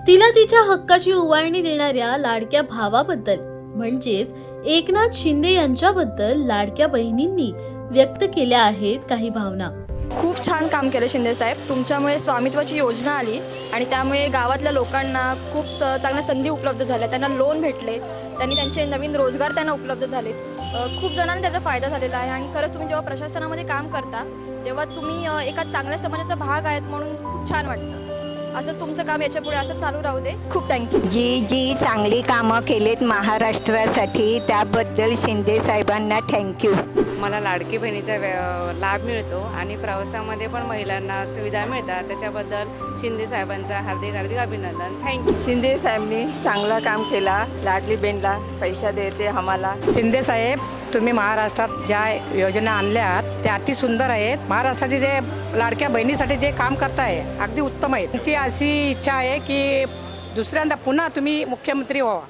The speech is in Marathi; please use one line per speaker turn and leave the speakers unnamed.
तिला तिच्या हक्काची उवाळणी देणाऱ्या लाडक्या भावाबद्दल म्हणजेच एकनाथ शिंदे यांच्याबद्दल लाडक्या बहिणींनी व्यक्त केल्या आहेत काही भावना।
खूप छान काम केलं शिंदे साहेब, तुमच्यामुळे स्वामित्वाची योजना आली आणि त्यामुळे गावातल्या लोकांना खूप चांगल्या संधी उपलब्ध झाल्या, त्यांना लोन भेटले, त्यांनी त्यांचे नवीन रोजगार त्यांना उपलब्ध झाले, खूप जणांना त्याचा फायदा झालेला आहे। आणि खरंच तुम्ही जेव्हा प्रशासनामध्ये काम करता तेव्हा तुम्ही एका चांगल्या समाजाचा भाग आहेत म्हणून खूप छान वाटतं। असंच तुमचं काम याच्यापुढे असंच चालू राहू दे। खूप थँक्यू।
जी चांगली कामं केलेत महाराष्ट्रासाठी त्याबद्दल शिंदे साहेबांना थँक्यू।
मला लाडकी बहिणीचा लाभ मिळतो आणि प्रवासामध्ये पण महिलांना सुविधा मिळतात, त्याच्याबद्दल शिंदे साहेबांचा हार्दिक हार्दिक अभिनंदन। थँक्यू।
शिंदे साहेबांनी चांगलं काम केला, लाडली बहीणला पैसा देते आम्हाला।
शिंदे साहेब, तुम्ही महाराष्ट्रात ज्या योजना आणल्यात त्या अति सुंदर आहेत। महाराष्ट्राचे जे लाडक्या बहिणीसाठी जे काम करताय अगदी उत्तम आहे। त्यांची अशी इच्छा आहे की दुसऱ्यांदा पुन्हा तुम्ही मुख्यमंत्री व्हावा।